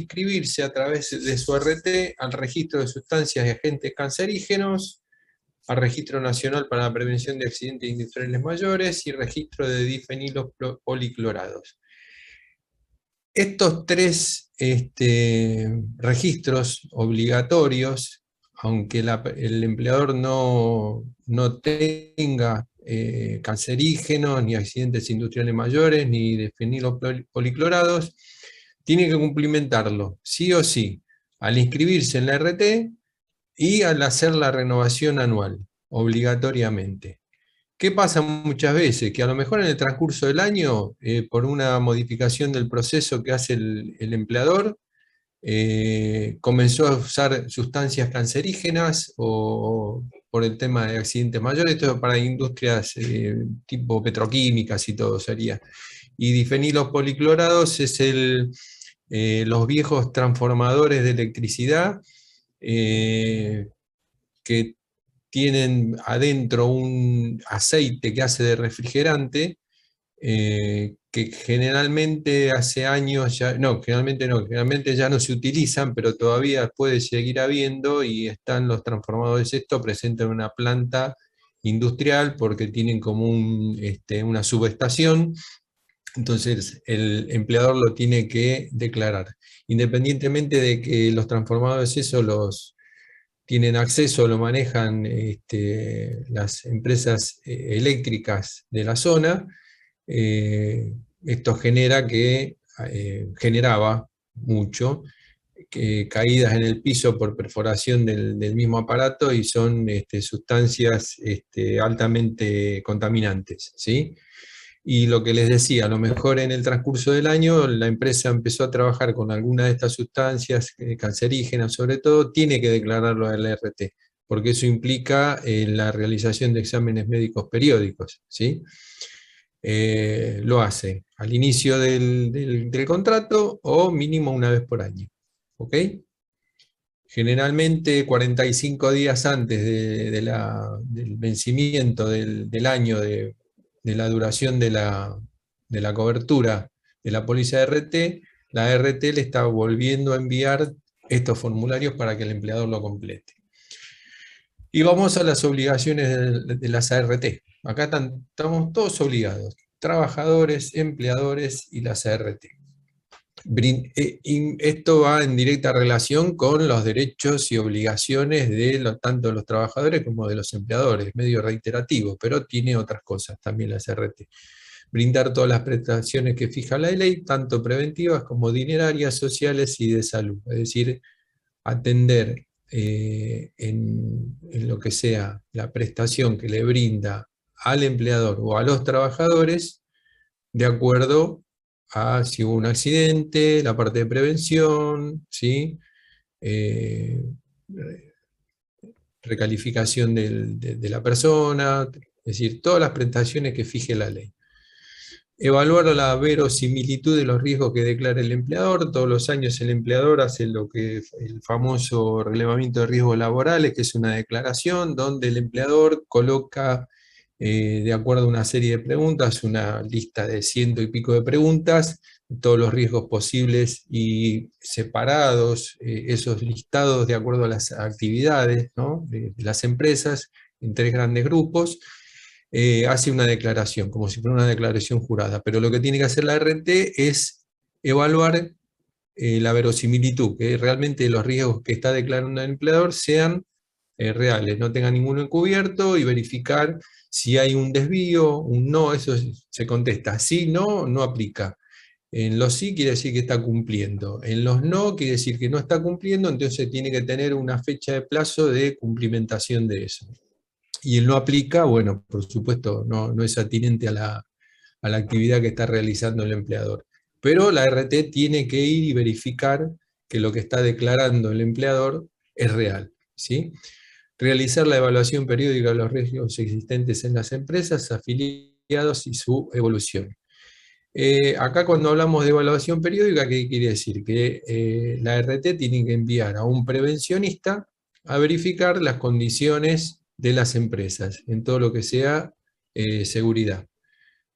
inscribirse a través de su RT al registro de sustancias y agentes cancerígenos, al Registro Nacional para la Prevención de Accidentes Industriales Mayores y registro de difenilos policlorados. Estos tres registros obligatorios, aunque el empleador no tenga cancerígenos, ni accidentes industriales mayores, ni difenilos policlorados, tiene que cumplimentarlo, sí o sí, al inscribirse en la RT y al hacer la renovación anual, obligatoriamente. ¿Qué pasa muchas veces? Que a lo mejor en el transcurso del año, por una modificación del proceso que hace el empleador, comenzó a usar sustancias cancerígenas o por el tema de accidentes mayores, esto para industrias tipo petroquímicas y todo sería. Y difenilos policlorados es los viejos transformadores de electricidad que tienen adentro un aceite que hace de refrigerante, que generalmente hace años ya, no, generalmente ya no se utilizan, pero todavía puede seguir habiendo, y están los transformadores, esto presenta en una planta industrial porque tienen como una subestación, entonces el empleador lo tiene que declarar. Independientemente de que los transformadores eso los tienen acceso, lo manejan las empresas eléctricas de la zona, esto generaba mucho, caídas en el piso por perforación del mismo aparato, y son sustancias altamente contaminantes, ¿sí? Y lo que les decía, a lo mejor en el transcurso del año la empresa empezó a trabajar con alguna de estas sustancias cancerígenas, sobre todo, tiene que declararlo al RT, porque eso implica la realización de exámenes médicos periódicos, ¿sí? Lo hace al inicio del contrato o mínimo una vez por año, ¿ok? Generalmente 45 días antes del vencimiento del año de la duración de la cobertura de la póliza RT, la RT le está volviendo a enviar estos formularios para que el empleador lo complete. Y vamos a las obligaciones de las ART. Acá estamos todos obligados, trabajadores, empleadores y las ART. Y esto va en directa relación con los derechos y obligaciones de tanto de los trabajadores como de los empleadores, medio reiterativo, pero tiene otras cosas también la CRT. Brindar todas las prestaciones que fija la ley, tanto preventivas como dinerarias, sociales y de salud. Es decir, atender en lo que sea la prestación que le brinda al empleador o a los trabajadores, de acuerdo a si hubo un accidente, la parte de prevención, ¿sí? Recalificación de la persona, es decir, todas las prestaciones que fije la ley. Evaluar la verosimilitud de los riesgos que declara el empleador. Todos los años el empleador hace lo que el famoso relevamiento de riesgos laborales, que es una declaración donde el empleador coloca, de acuerdo a una serie de preguntas, una lista de 100 y pico de preguntas, todos los riesgos posibles y separados, esos listados de acuerdo a las actividades, ¿no?, de las empresas, en 3 grandes grupos. Hace una declaración, como si fuera una declaración jurada, pero lo que tiene que hacer la RT es evaluar la verosimilitud, que realmente los riesgos que está declarando el empleador sean reales, no tenga ninguno encubierto, y verificar si hay un desvío, un no, eso se contesta, sí, no, no aplica. En los sí quiere decir que está cumpliendo, en los no quiere decir que no está cumpliendo, entonces tiene que tener una fecha de plazo de cumplimentación de eso. Y el no aplica, bueno, por supuesto, no es atinente a la actividad que está realizando el empleador. Pero la RT tiene que ir y verificar que lo que está declarando el empleador es real, ¿sí? Realizar la evaluación periódica de los riesgos existentes en las empresas, afiliados y su evolución. Acá cuando hablamos de evaluación periódica, ¿qué quiere decir? Que la RT tiene que enviar a un prevencionista a verificar las condiciones de las empresas, en todo lo que sea seguridad.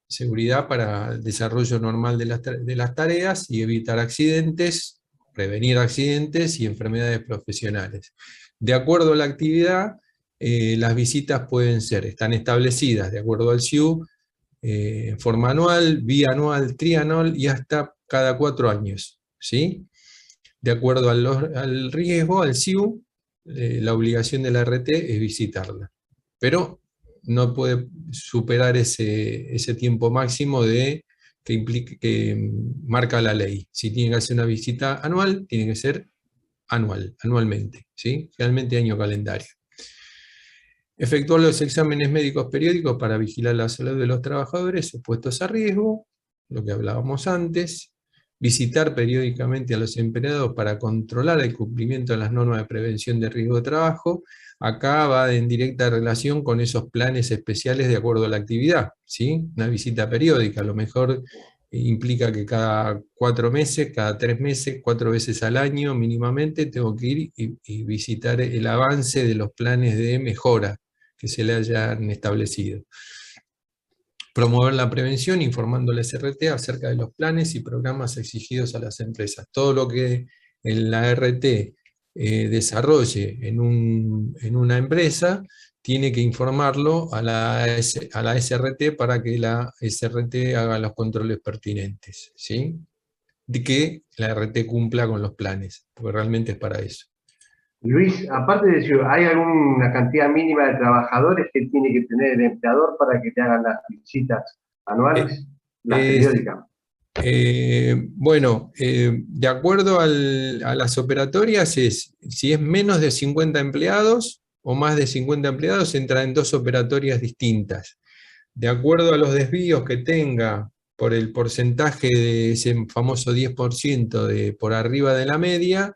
Seguridad para el desarrollo normal de las tareas y evitar accidentes prevenir accidentes y enfermedades profesionales. De acuerdo a la actividad, las visitas están establecidas de acuerdo al SIU, en forma anual, bianual, trianual y hasta cada 4 años, ¿sí? De acuerdo al riesgo, al SIU, la obligación de la RT es visitarla. Pero no puede superar ese tiempo máximo que marca la ley. Si tiene que hacer una visita anual, tiene que ser anualmente, ¿sí? Realmente año calendario. Efectuar los exámenes médicos periódicos para vigilar la salud de los trabajadores expuestos a riesgo, lo que hablábamos antes. Visitar periódicamente a los empleados para controlar el cumplimiento de las normas de prevención de riesgo de trabajo. Acá va en directa relación con esos planes especiales de acuerdo a la actividad, ¿sí? Una visita periódica, a lo mejor implica que cada 4 meses, cada 3 meses, 4 veces al año mínimamente, tengo que ir y visitar el avance de los planes de mejora que se le hayan establecido. Promover la prevención informando a la SRT acerca de los planes y programas exigidos a las empresas. Todo lo que la RT desarrolle en una empresa tiene que informarlo a la SRT para que la SRT haga los controles pertinentes, ¿sí? De que la RT cumpla con los planes, porque realmente es para eso. Luis, aparte de eso, ¿hay alguna cantidad mínima de trabajadores que tiene que tener el empleador para que te hagan las visitas Eh, anuales, las es- periódicas? bueno, de acuerdo a las operatorias, si es menos de 50 empleados o más de 50 empleados, entra en 2 operatorias distintas. De acuerdo a los desvíos que tenga por el porcentaje de ese famoso 10% por arriba de la media,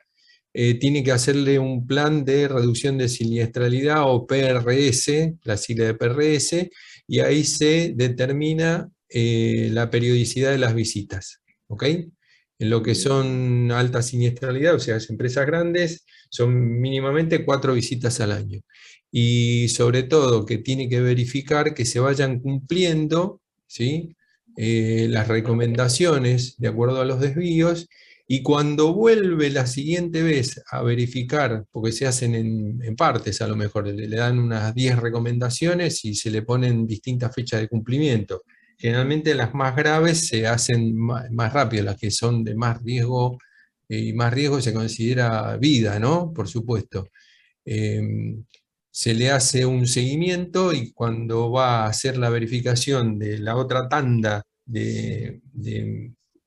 tiene que hacerle un plan de reducción de siniestralidad o PRS, la sigla de PRS, y ahí se determina la periodicidad de las visitas, ¿ok? En lo que son alta siniestralidad, o sea, las empresas grandes, son mínimamente 4 visitas al año. Y sobre todo que tiene que verificar que se vayan cumpliendo, ¿sí? Las recomendaciones de acuerdo a los desvíos, y cuando vuelve la siguiente vez a verificar, porque se hacen en partes a lo mejor, le dan unas 10 recomendaciones y se le ponen distintas fechas de cumplimiento. Generalmente las más graves se hacen más rápido, las que son de más riesgo, y más riesgo se considera vida, ¿no? Por supuesto. Se le hace un seguimiento y cuando va a hacer la verificación de la otra tanda de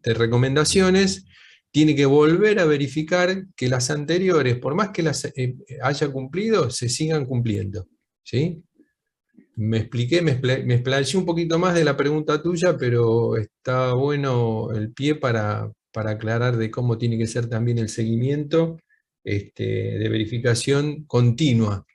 recomendaciones, tiene que volver a verificar que las anteriores, por más que las haya cumplido, se sigan cumpliendo, ¿sí? Me expliqué, me explayé un poquito más de la pregunta tuya, pero está bueno el pie para aclarar de cómo tiene que ser también el seguimiento de verificación continua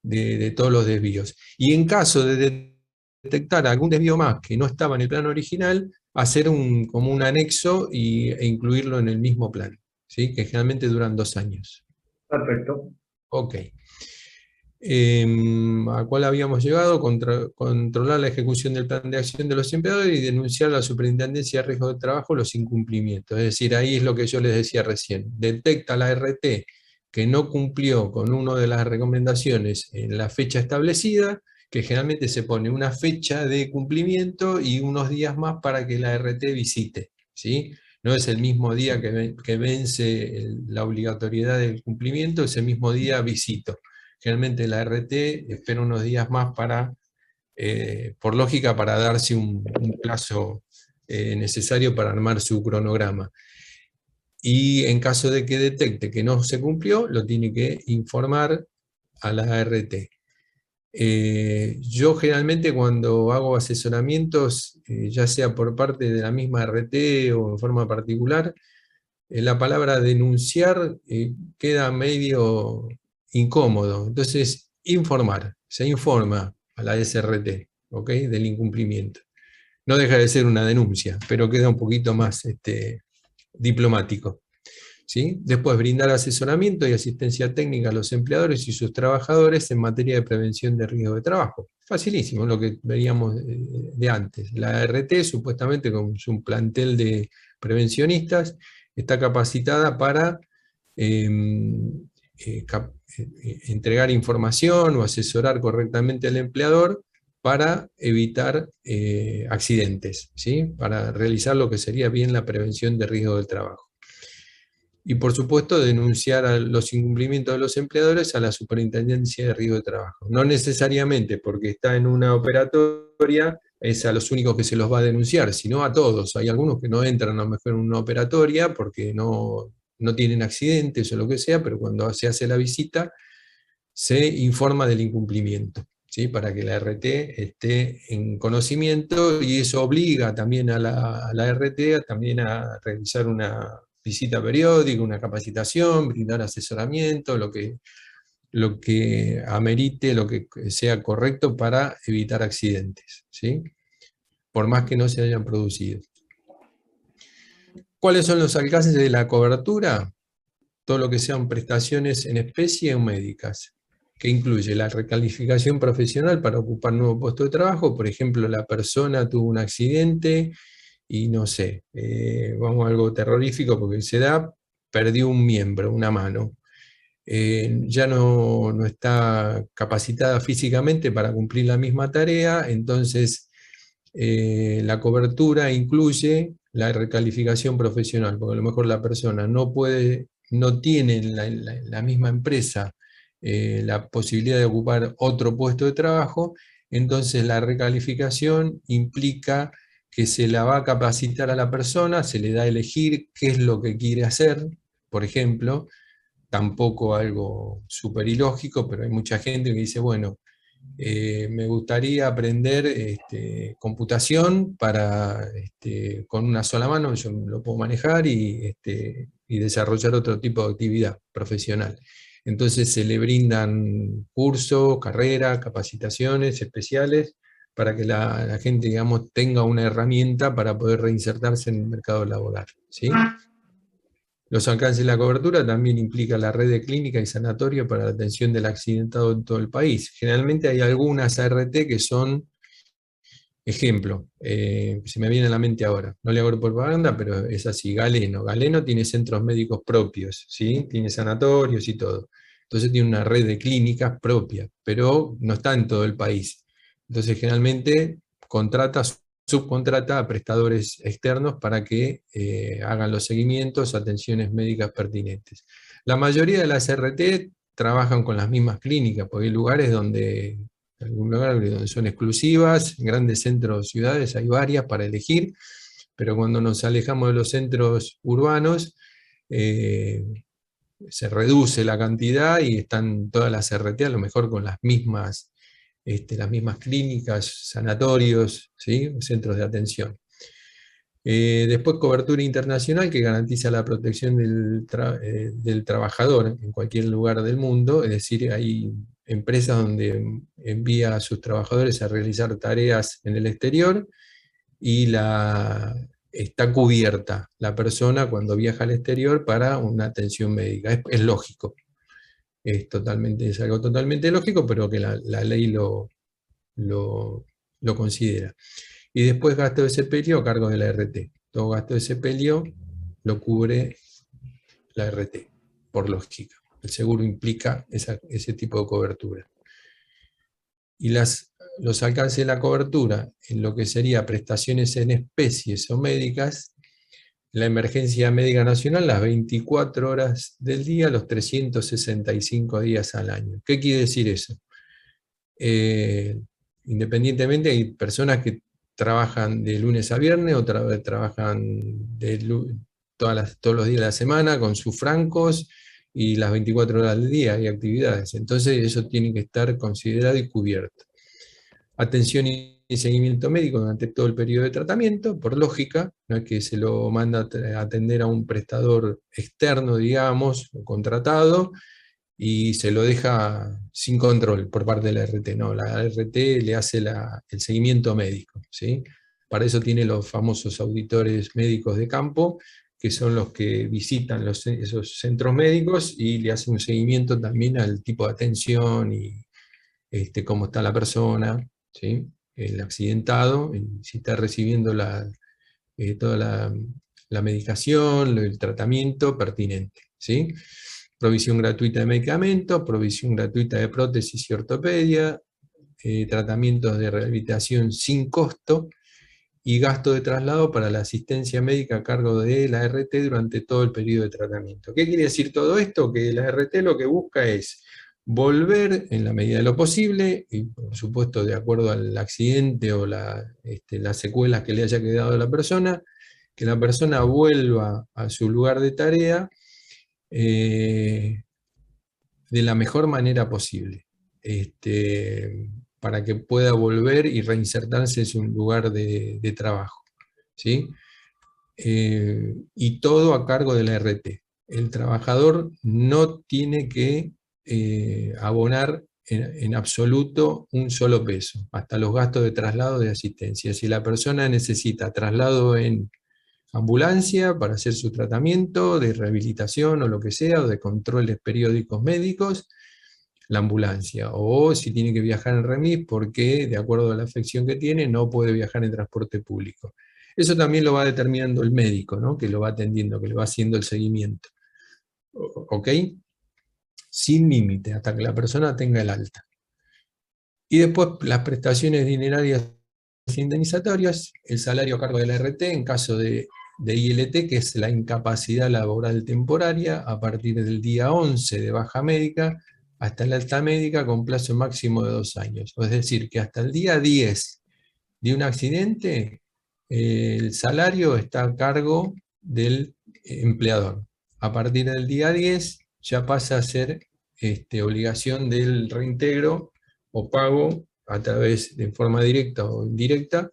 de todos los desvíos. Y en caso de detectar algún desvío más que no estaba en el plan original, hacer como un anexo e incluirlo en el mismo plan, ¿sí? Que generalmente duran 2 años. Perfecto. Ok. ¿A cuál habíamos llegado? Controlar la ejecución del plan de acción de los empleadores y denunciar a la Superintendencia de Riesgo de Trabajo los incumplimientos. Es decir, ahí es lo que yo les decía recién. Detecta la RT que no cumplió con una de las recomendaciones en la fecha establecida, que generalmente se pone una fecha de cumplimiento y unos días más para que la RT visite, ¿sí? No es el mismo día que vence la obligatoriedad del cumplimiento, ese mismo día visito. Generalmente la RT espera unos días más por lógica, para darse un plazo necesario para armar su cronograma. Y en caso de que detecte que no se cumplió, lo tiene que informar a la RT. Yo generalmente cuando hago asesoramientos, ya sea por parte de la misma RT o en forma particular, la palabra denunciar queda medio incómodo. Entonces, informar, se informa a la SRT, ¿ok? Del incumplimiento. No deja de ser una denuncia, pero queda un poquito más diplomático, ¿sí? Después, brindar asesoramiento y asistencia técnica a los empleadores y sus trabajadores en materia de prevención de riesgo de trabajo. Facilísimo, lo que veíamos de antes. La RT, supuestamente, con un plantel de prevencionistas, está capacitada para entregar información o asesorar correctamente al empleador para evitar accidentes, ¿sí? Para realizar lo que sería bien la prevención de riesgo del trabajo. Y por supuesto denunciar a los incumplimientos de los empleadores a la Superintendencia de Riesgo de Trabajo. No necesariamente porque está en una operatoria es a los únicos que se los va a denunciar, sino a todos. Hay algunos que no entran a lo mejor en una operatoria porque no tienen accidentes o lo que sea, pero cuando se hace la visita se informa del incumplimiento, ¿sí? Para que la RT esté en conocimiento, y eso obliga también a la RT también a realizar una visita periódica, una capacitación, brindar asesoramiento, lo que amerite, lo que sea correcto para evitar accidentes, ¿sí? Por más que no se hayan producido. ¿Cuáles son los alcances de la cobertura? Todo lo que sean prestaciones en especie o médicas, que incluye la recalificación profesional para ocupar nuevo puesto de trabajo. Por ejemplo, la persona tuvo un accidente y no sé, vamos a algo terrorífico porque se da, perdió un miembro, una mano. Ya no está capacitada físicamente para cumplir la misma tarea, entonces la cobertura incluye la recalificación profesional, porque a lo mejor la persona no tiene en la misma empresa la posibilidad de ocupar otro puesto de trabajo, entonces la recalificación implica que se la va a capacitar a la persona, se le da a elegir qué es lo que quiere hacer, por ejemplo, tampoco algo súper ilógico, pero hay mucha gente que dice, bueno, me gustaría aprender computación para, con una sola mano, yo lo puedo manejar y desarrollar otro tipo de actividad profesional. Entonces se le brindan cursos, carreras, capacitaciones especiales para que la gente, digamos, tenga una herramienta para poder reinsertarse en el mercado laboral, ¿sí? Los alcances de la cobertura también implica la red de clínica y sanatorio para la atención del accidentado en todo el país. Generalmente hay algunas ART que son, ejemplo, se me viene a la mente ahora, no le hago propaganda, pero es así, Galeno. Galeno tiene centros médicos propios, ¿sí? Tiene sanatorios y todo. Entonces tiene una red de clínicas propia, pero no está en todo el país. Entonces generalmente subcontrata a prestadores externos para que hagan los seguimientos, atenciones médicas pertinentes. La mayoría de las RT trabajan con las mismas clínicas, porque hay lugares donde, en algún lugar donde son exclusivas, en grandes centros, ciudades, hay varias para elegir, pero cuando nos alejamos de los centros urbanos, se reduce la cantidad y están todas las RT a lo mejor con las mismas clínicas, sanatorios, ¿sí? Centros de atención. Después cobertura internacional que garantiza la protección del trabajador en cualquier lugar del mundo, es decir, hay empresas donde envía a sus trabajadores a realizar tareas en el exterior y está cubierta la persona cuando viaja al exterior para una atención médica. Es lógico, es algo totalmente lógico, pero que la ley lo considera. Y después gasto de sepelio a cargo de la RT. Todo gasto de sepelio lo cubre la RT, por lógica. El seguro implica ese tipo de cobertura. Y los alcances de la cobertura en lo que sería prestaciones en especies o médicas, la emergencia médica nacional, las 24 horas del día, los 365 días al año. ¿Qué quiere decir eso? Independientemente, hay personas que trabajan de lunes a viernes, o trabajan todos los días de la semana con sus francos y las 24 horas del día hay actividades. Entonces eso tiene que estar considerado y cubierto. Atención y seguimiento médico durante todo el periodo de tratamiento, por lógica, no es que se lo manda a atender a un prestador externo, digamos, o contratado, y se lo deja sin control por parte de la RT. No, la RT le hace el seguimiento médico, ¿sí? Para eso tiene los famosos auditores médicos de campo, que son los que visitan esos centros médicos y le hacen un seguimiento también al tipo de atención y cómo está la persona, ¿sí? El accidentado, y si está recibiendo toda la medicación, el tratamiento pertinente, ¿sí? Provisión gratuita de medicamentos, provisión gratuita de prótesis y ortopedia, tratamientos de rehabilitación sin costo, y gasto de traslado para la asistencia médica a cargo de la RT durante todo el periodo de tratamiento. ¿Qué quiere decir todo esto? Que la RT lo que busca es volver en la medida de lo posible, y por supuesto de acuerdo al accidente o las secuelas que le haya quedado a la persona, que la persona vuelva a su lugar de tarea de la mejor manera posible. Para que pueda volver y reinsertarse en su lugar de trabajo, ¿sí? Y todo a cargo de la RT. El trabajador no tiene que abonar en absoluto un solo peso, hasta los gastos de traslado de asistencia. Si la persona necesita traslado en ambulancia para hacer su tratamiento de rehabilitación o lo que sea, o de controles periódicos médicos, la ambulancia, o si tiene que viajar en remis porque de acuerdo a la afección que tiene no puede viajar en transporte público. Eso también lo va determinando el médico, ¿no? Que lo va atendiendo, que le va haciendo el seguimiento. ¿Ok? Sin límite, hasta que la persona tenga el alta. Y después las prestaciones dinerarias indemnizatorias, el salario a cargo de la RT en caso de ILT, que es la incapacidad laboral temporaria, a partir del día 11 de baja médica hasta la alta médica con plazo máximo de 2 años. Es decir, que hasta el día 10 de un accidente, el salario está a cargo del empleador. A partir del día 10 ya pasa a ser obligación del reintegro o pago a través de forma directa o indirecta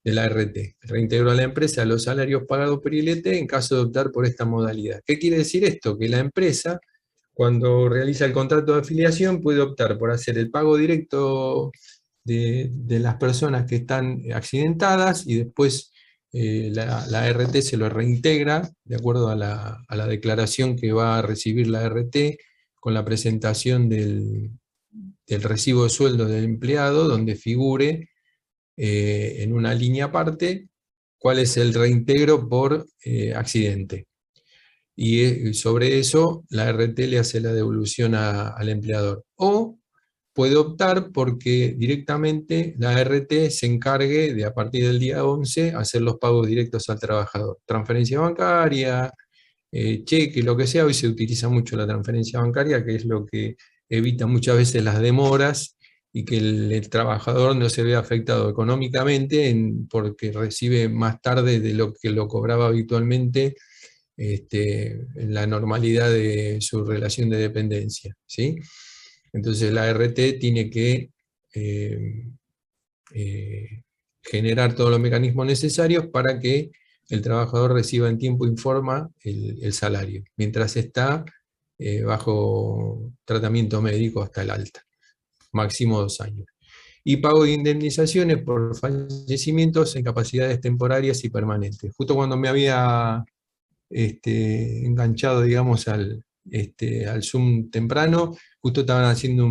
de la RT. Reintegro a la empresa los salarios pagados por ILT en caso de optar por esta modalidad. ¿Qué quiere decir esto? Que la empresa, cuando realiza el contrato de afiliación, puede optar por hacer el pago directo de las personas que están accidentadas y después la RT se lo reintegra de acuerdo a la declaración que va a recibir la RT con la presentación del recibo de sueldo del empleado, donde figure en una línea aparte cuál es el reintegro por accidente. Y sobre eso la RT le hace la devolución al empleador. O puede optar porque directamente la RT se encargue de a partir del día 11 hacer los pagos directos al trabajador. Transferencia bancaria, cheque, lo que sea. Hoy se utiliza mucho la transferencia bancaria, que es lo que evita muchas veces las demoras y que el trabajador no se vea afectado económicamente porque recibe más tarde de lo que lo cobraba habitualmente en la normalidad de su relación de dependencia, ¿sí? Entonces la RT tiene que generar todos los mecanismos necesarios para que el trabajador reciba en tiempo y forma el salario, mientras está bajo tratamiento médico hasta el alta, máximo 2 años. Y pago de indemnizaciones por fallecimientos en capacidades temporarias y permanentes. Justo cuando me había enganchado, digamos, al Zoom temprano, justo estaban haciendo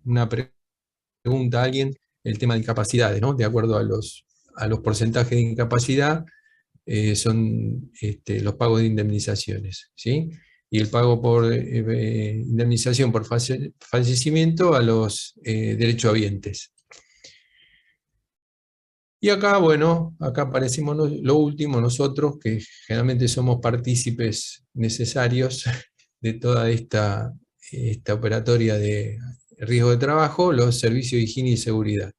una pregunta a alguien, el tema de incapacidades, ¿no? De acuerdo a los porcentajes de incapacidad, son los pagos de indemnizaciones, ¿sí? Y el pago por indemnización por fallecimiento a los derechohabientes. Y acá, bueno, acá aparecimos lo último, nosotros, que generalmente somos partícipes necesarios de toda esta operatoria de riesgo de trabajo, los servicios de higiene y seguridad,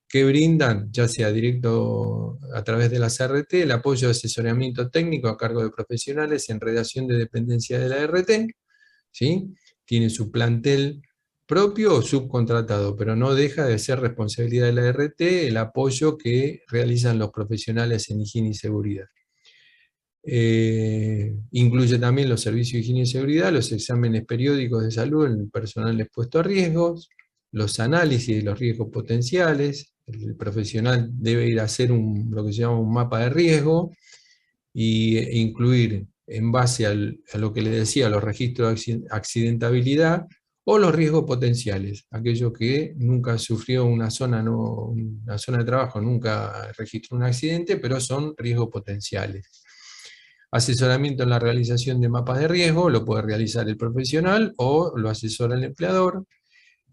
que brindan, ya sea directo a través de la CRT, el apoyo de asesoramiento técnico a cargo de profesionales en redacción de dependencia de la RT, ¿sí? Tiene su plantel propio o subcontratado, pero no deja de ser responsabilidad de la RT el apoyo que realizan los profesionales en higiene y seguridad. Incluye también los servicios de higiene y seguridad, los exámenes periódicos de salud en el personal expuesto a riesgos, los análisis de los riesgos potenciales. El profesional debe ir a hacer lo que se llama un mapa de riesgo e incluir en base a lo que le decía, los registros de accidentabilidad o los riesgos potenciales, aquellos que nunca sufrió una zona de trabajo, nunca registró un accidente, pero son riesgos potenciales. Asesoramiento en la realización de mapas de riesgo, lo puede realizar el profesional o lo asesora el empleador.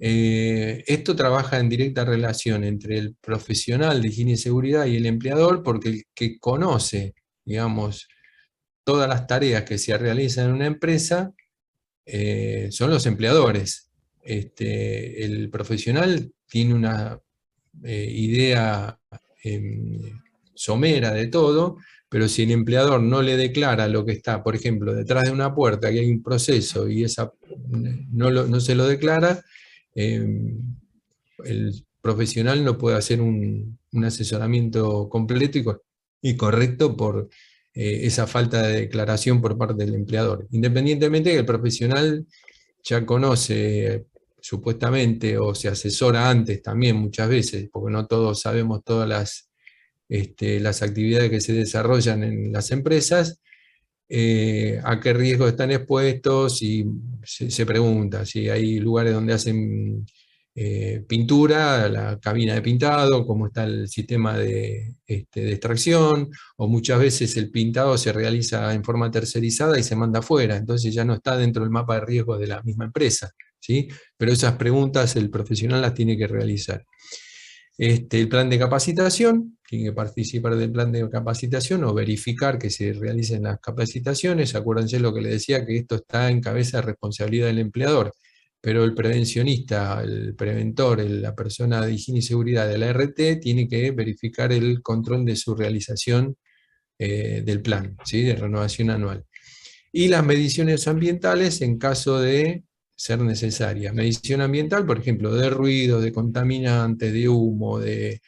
Esto trabaja en directa relación entre el profesional de higiene y seguridad y el empleador, porque el que conoce, digamos, todas las tareas que se realizan en una empresa son los empleadores. El profesional tiene una idea somera de todo, pero si el empleador no le declara lo que está, por ejemplo, detrás de una puerta, que hay un proceso y no se lo declara, el profesional no puede hacer un asesoramiento completo y correcto por esa falta de declaración por parte del empleador. Independientemente de que el profesional ya conoce supuestamente o se asesora antes también muchas veces, porque no todos sabemos todas las actividades que se desarrollan en las empresas, a qué riesgos están expuestos, y se pregunta si hay lugares donde hacen pintura, la cabina de pintado, cómo está el sistema de extracción, o muchas veces el pintado se realiza en forma tercerizada y se manda afuera, entonces ya no está dentro del mapa de riesgos de la misma empresa, ¿sí? Pero esas preguntas el profesional las tiene que realizar. El plan de capacitación, tiene que participar del plan de capacitación o verificar que se realicen las capacitaciones. Acuérdense lo que les decía, que esto está en cabeza de responsabilidad del empleador, pero el prevencionista, el preventor, la persona de higiene y seguridad de la RT tiene que verificar el control de su realización del plan, ¿sí? De renovación anual. Y las mediciones ambientales en caso de ser necesaria. Medición ambiental, por ejemplo, de ruido, de contaminantes, de humo, de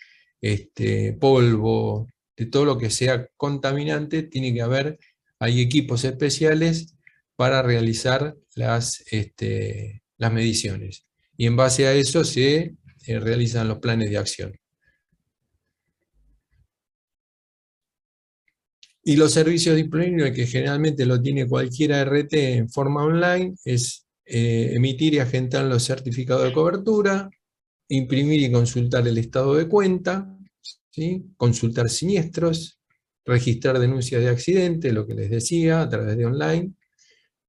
polvo, de todo lo que sea contaminante, tiene que haber, hay equipos especiales para realizar las mediciones. Y en base a eso se realizan los planes de acción. Y los servicios disponibles, que generalmente lo tiene cualquier RT en forma online, es emitir y agentar los certificados de cobertura, imprimir y consultar el estado de cuenta, ¿sí? Consultar siniestros, registrar denuncias de accidente, lo que les decía, a través de online,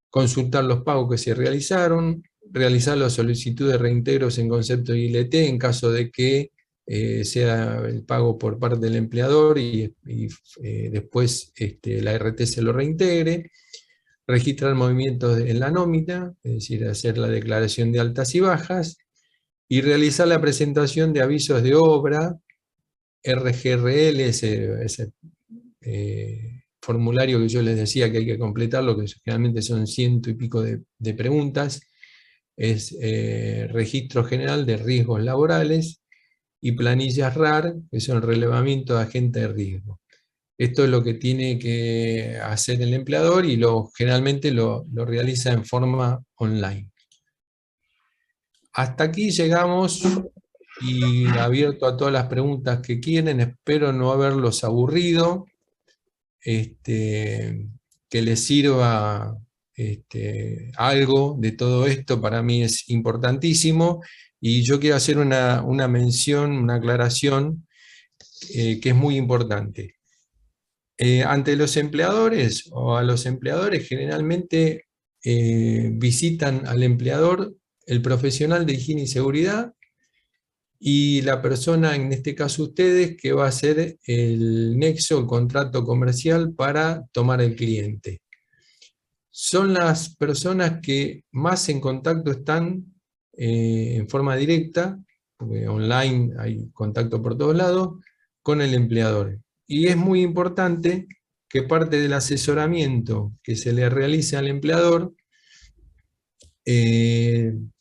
consultar los pagos que se realizaron, realizar la solicitud de reintegros en concepto de ILT en caso de que sea el pago por parte del empleador y después la RT se lo reintegre, registrar movimientos en la nómina, es decir, hacer la declaración de altas y bajas, y realizar la presentación de avisos de obra, RGRL, ese formulario que yo les decía que hay que completarlo, que generalmente son 100 y pico de preguntas, es registro general de riesgos laborales, y planillas RAR, que son relevamiento de agente de riesgo. Esto es lo que tiene que hacer el empleador y generalmente lo realiza en forma online. Hasta aquí llegamos, y abierto a todas las preguntas que quieren. Espero no haberlos aburrido, que les sirva algo de todo esto. Para mí es importantísimo, y yo quiero hacer una mención, una aclaración que es muy importante. Ante los empleadores o a los empleadores generalmente visitan al empleador el profesional de higiene y seguridad y la persona, en este caso ustedes, que va a hacer el nexo, el contrato comercial para tomar el cliente. Son las personas que más en contacto están en forma directa, porque online hay contacto por todos lados, con el empleador. Y es muy importante que parte del asesoramiento que se le realice al empleador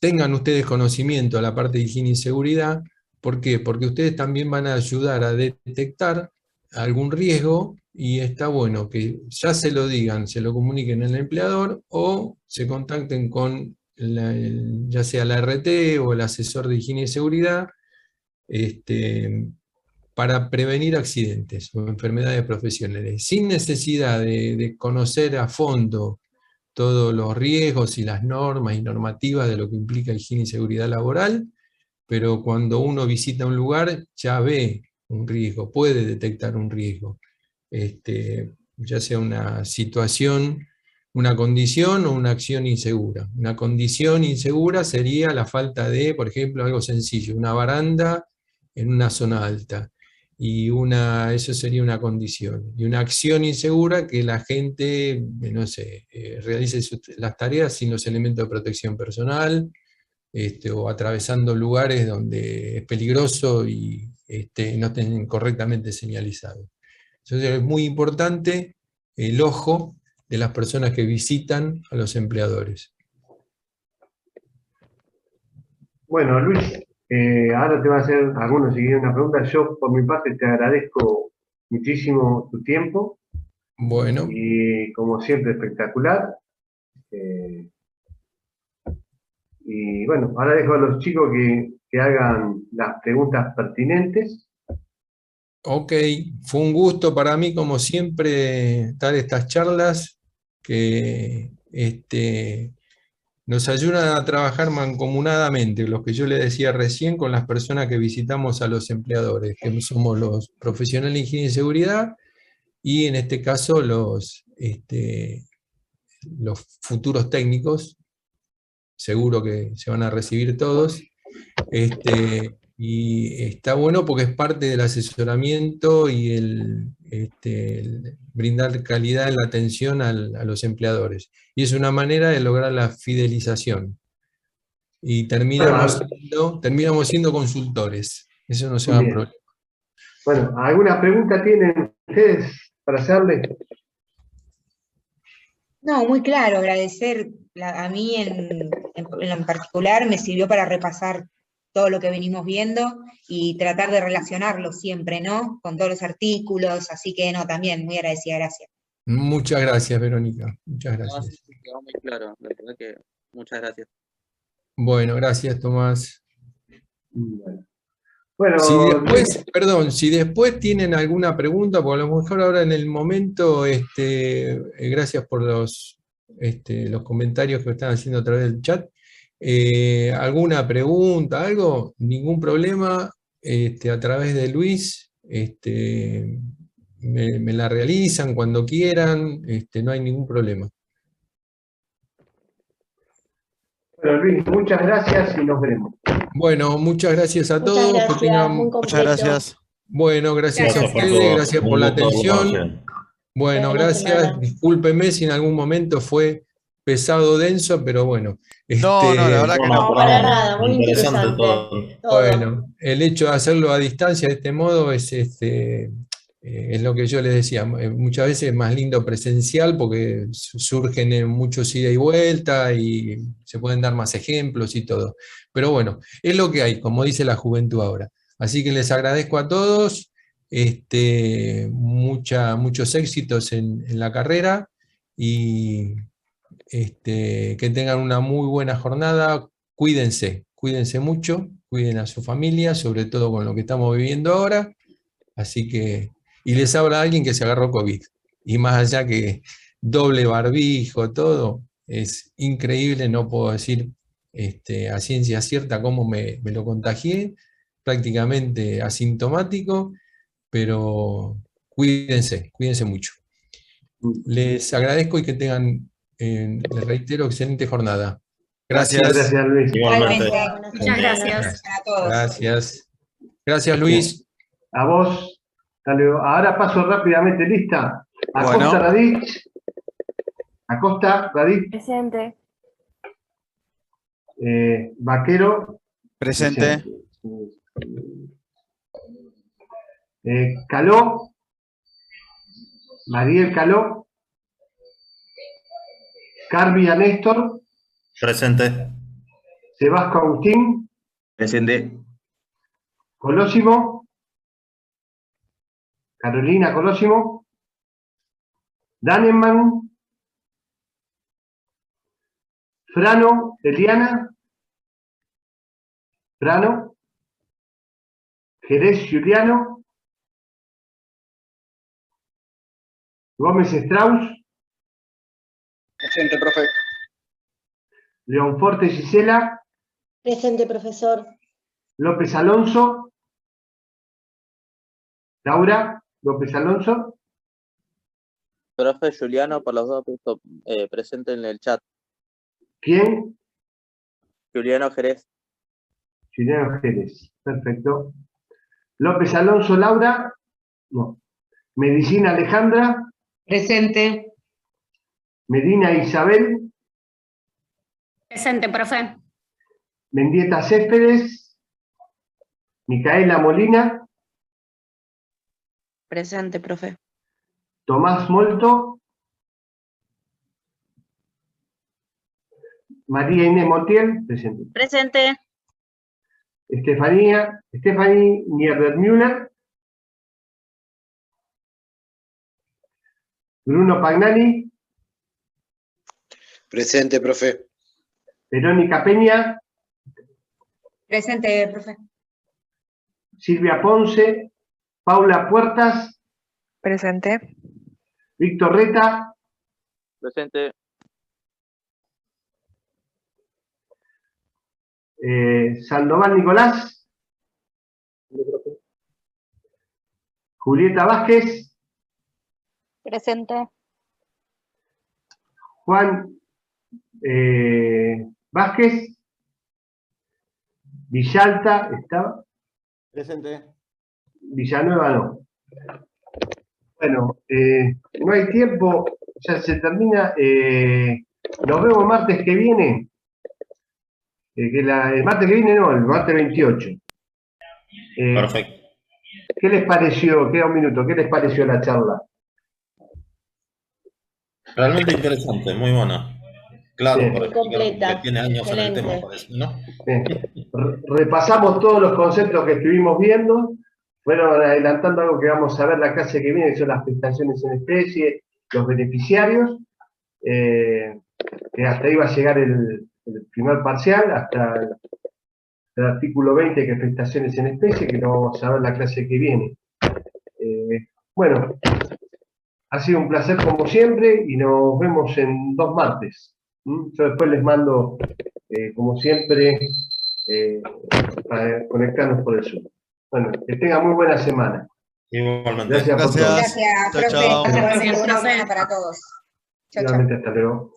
tengan ustedes conocimiento a la parte de higiene y seguridad. ¿Por qué? Porque ustedes también van a ayudar a detectar algún riesgo, y está bueno que ya se lo digan, se lo comuniquen al empleador o se contacten con ya sea la RT o el asesor de higiene y seguridad, para prevenir accidentes o enfermedades profesionales, sin necesidad de conocer a fondo todos los riesgos y las normas y normativas de lo que implica higiene y seguridad laboral, pero cuando uno visita un lugar ya ve un riesgo, puede detectar un riesgo. ya sea una situación, una condición o una acción insegura. Una condición insegura sería la falta de, por ejemplo, algo sencillo, una baranda en una zona alta. Eso sería una condición. Y una acción insegura que la gente, no sé, realice las tareas sin los elementos de protección personal, o atravesando lugares donde es peligroso y no estén correctamente señalizados. Entonces es muy importante el ojo de las personas que visitan a los empleadores. Bueno, Luis, ahora te voy a hacer algunos siguiendo una pregunta. Yo, por mi parte, te agradezco muchísimo tu tiempo Bueno, y, como siempre, espectacular. Eh, y bueno, ahora dejo a los chicos que hagan las preguntas pertinentes. ok, fue un gusto para mí, como siempre, dar estas charlas que nos ayudan a trabajar mancomunadamente, lo que yo le decía recién, con las personas que visitamos a los empleadores, que somos los profesionales de higiene y seguridad, y en este caso los futuros técnicos, seguro que se van a recibir todos. Y está bueno porque es parte del asesoramiento y el brindar calidad en la atención a los empleadores. Y es una manera de lograr la fidelización. Y Bueno, terminamos siendo consultores. Eso no se hagan bien. problema. Bueno, ¿alguna pregunta tienen ustedes para hacerle? No, muy claro, agradecer a mí en particular me sirvió para repasar todo lo que venimos viendo y tratar de relacionarlo siempre, ¿no? Con todos los artículos, así que no, también muy agradecida, gracias. Muchas gracias, Verónica. Muchas No, sí, gracias. sí, quedó muy claro. La verdad que muchas gracias. Bueno, gracias, Tomás. Bueno, Si bueno, Luis, después, perdón, si después tienen alguna pregunta, porque a lo mejor ahora en el momento, gracias por los comentarios que me están haciendo a través del chat. ¿Alguna pregunta, algo? Ningún problema. A través de Luis, me la realizan cuando quieran, no hay ningún problema. bueno, Luis, muchas gracias y nos veremos. Bueno, muchas gracias a Muchas todos. Que gracias, tengan, muy Muchas completo. gracias. bueno, gracias a Gracias. Gracias, ustedes, Paco. gracias por Un la gusto haberlo atención. conocido. Bueno, Buena gracias. semana. Discúlpeme si en algún momento fue pesado, denso, pero bueno. No, la verdad que No, no. No, para no, nada, muy interesante interesante todo. todo. Bueno, el hecho de hacerlo a distancia de este modo es lo que yo les decía. Muchas veces es más lindo presencial porque surgen en muchos ida y vuelta y se pueden dar más ejemplos y todo. Pero bueno, es lo que hay, como dice la juventud ahora. Así que les agradezco a todos, muchos éxitos en la carrera y que tengan una muy buena jornada. Cuídense mucho, cuiden a su familia, sobre todo con lo que estamos viviendo ahora. Así que, y les habla alguien que se agarró COVID. Y más allá que doble barbijo, todo, es increíble, no puedo decir a ciencia cierta cómo me lo contagié, prácticamente asintomático, pero cuídense mucho. Les agradezco y que tengan, les reitero, excelente jornada. Gracias. Gracias, Luis. Igualmente. Igualmente. Muchas gracias. A todos. Gracias. Gracias, Luis. A vos. Hasta luego. Ahora paso rápidamente lista. Acosta Bueno. Radich. Acosta Radich. Presente. Vaquero. Presente. Caló. Mariel Caló. Carvia Néstor. Presente. Sebasco Agustín. Presente. Colosimo. Carolina Colosimo. Daneman. Frano Eliana. Frano. Jerez Juliano. Gómez Strauss. Presente, profe. Leonforte Gisela. Presente, profesor. López Alonso. Laura López Alonso. Profe Juliano, por los dos, puesto presente en el chat. ¿Quién? Juliano Jerez. Juliano Jerez. Perfecto. López Alonso Laura. No. Medicina Alejandra. Presente. Medina Isabel. Presente, profe. Mendieta Céspedes. Micaela Molina. Presente, profe. Tomás Molto. María Inés Montiel. Presente. Presente. Stephanie Niedermüller. Bruno Pagnani. Presente, profe. Verónica Peña. Presente, profe. Silvia Ponce. Paula Puertas. Presente. Víctor Reta. Presente. Sandoval Nicolás. Julieta Vázquez. Presente. Juan Vázquez. Villalta, ¿estaba? Presente. Villanueva no. Bueno, no hay tiempo, ya se termina. Nos vemos martes que viene. El martes que viene no, el martes 28. Perfecto. ¿Qué les pareció? Queda un minuto. ¿Qué les pareció la charla? Realmente interesante, muy buena. Claro, Sí. por Muy explicar, completa. porque tiene años en el tema, Excelente. parece, ¿no? Repasamos todos los conceptos que estuvimos viendo. Fueron adelantando algo que vamos a ver la clase que viene, que son las prestaciones en especie, los beneficiarios. Que hasta ahí va a llegar el primer parcial, hasta el artículo 20, que es prestaciones en especie, que lo vamos a ver la clase que viene. Bueno, ha sido un placer como siempre y nos vemos en 2 martes. Yo después les mando, como siempre, para conectarnos por el Zoom. Bueno, que tengan muy buena semana. Igualmente. Gracias por todo. Gracias, Chao, profe. chao. Buena Gracias, semana profe. para todos. Chau, chau. Igualmente, hasta luego.